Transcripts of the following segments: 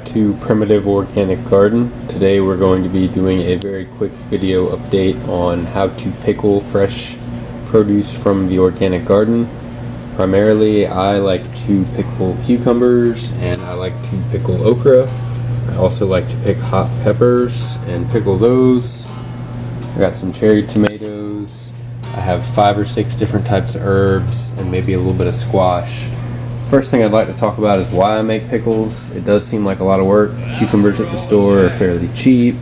To Primitive Organic Garden. Today we're going to be doing a very quick video update on how to pickle fresh produce from the organic garden. Primarily I like to pickle cucumbers and I like to pickle okra. I also like to pick hot peppers and pickle those. I got some cherry tomatoes. I have 5 or 6 different types of herbs and maybe a little bit of squash. First thing I'd like to talk about is why I make pickles. It does seem like a lot of work. Cucumbers at the store are fairly cheap.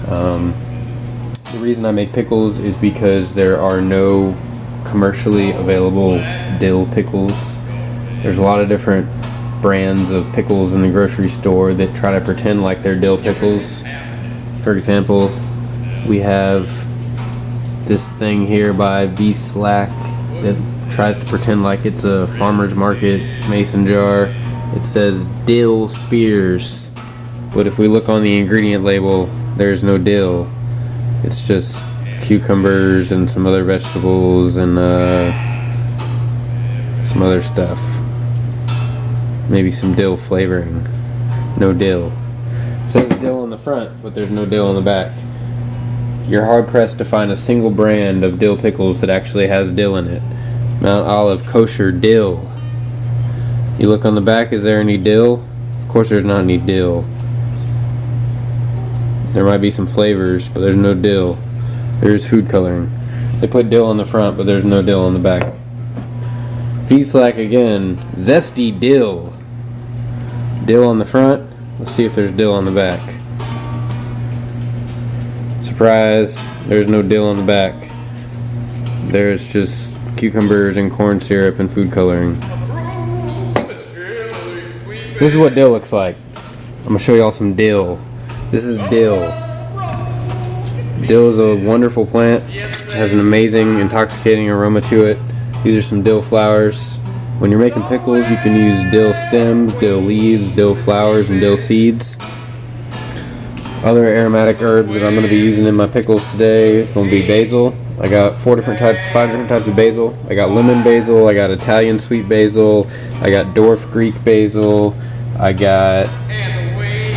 The reason I make pickles is because there are no commercially available dill pickles. There's a lot of different brands of pickles in the grocery store that try to pretend like they're dill pickles. For example, we have this thing here by V-Slack that tries to pretend like it's a farmer's market mason jar. It says dill spears, but if we look on the ingredient label, there's no dill. It's just cucumbers and some other vegetables and some other stuff, maybe some dill flavoring. No dill. It says dill on the front, but there's no dill on the back. You're hard pressed to find a single brand of dill pickles that actually has dill in it. Mount Olive kosher dill. You look on the back, is there any dill? Of course there's not any dill. There might be some flavors, but there's no dill. There's food coloring. They put dill on the front, but there's no dill on the back. V-Slack again, zesty dill. Dill on the front. Let's see if there's dill on the back. Surprise, there's no dill on the back. There's just cucumbers and corn syrup and food coloring. This is what dill looks like. I'm gonna show y'all some dill. This is dill. Dill is a wonderful plant. It has an amazing intoxicating aroma to it. These are some dill flowers. When you're making pickles, you can use dill stems, dill leaves, dill flowers, and dill seeds. Other aromatic herbs that I'm going to be using in my pickles today is going to be basil. I got 5 different types of basil. I got lemon basil, I got Italian sweet basil, I got dwarf Greek basil, I got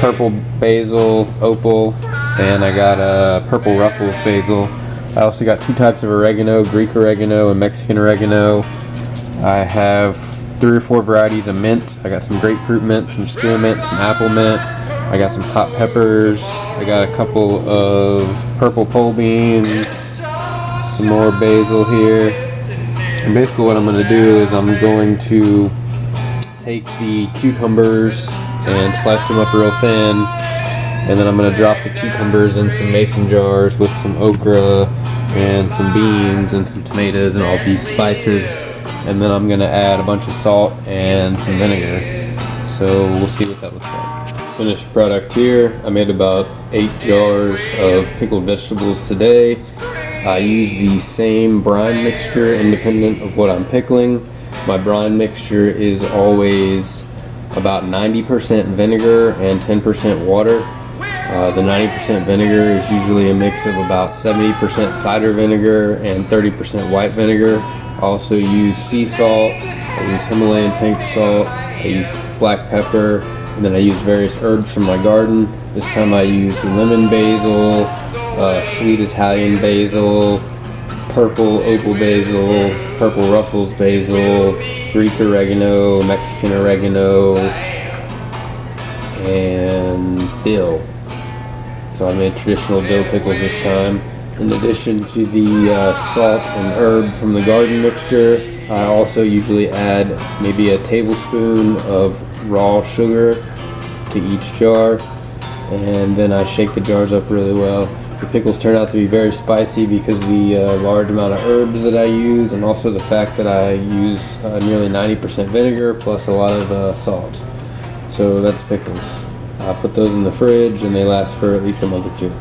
purple basil, opal, and I got purple ruffles basil. I also got 2 types of oregano, Greek oregano and Mexican oregano. I have 3 or 4 varieties of mint. I got some grapefruit mint, some spearmint, some apple mint. I got some hot peppers. I got a couple of purple pole beans. Some more basil here. And basically what I'm going to do is I'm going to take the cucumbers and slice them up real thin. And then I'm going to drop the cucumbers in some mason jars with some okra and some beans and some tomatoes and all these spices. And then I'm going to add a bunch of salt and some vinegar. So we'll see what that looks like. Finished product here. I made about 8 jars of pickled vegetables today. I use the same brine mixture independent of what I'm pickling. My brine mixture is always about 90% vinegar and 10% water. The 90% vinegar is usually a mix of about 70% cider vinegar and 30% white vinegar. I also use sea salt, I use Himalayan pink salt, I use black pepper, and then I use various herbs from my garden. This time I used lemon basil, sweet Italian basil, purple opal basil, purple ruffles basil, Greek oregano, Mexican oregano, and dill. So I made traditional dill pickles this time. In addition to the salt and herb from the garden mixture, I also usually add maybe a tablespoon of raw sugar to each jar, and then I shake the jars up really well. The pickles turn out to be very spicy because of the large amount of herbs that I use, and also the fact that I use nearly 90% vinegar plus a lot of salt. So that's pickles. I put those in the fridge and they last for at least a month or 2.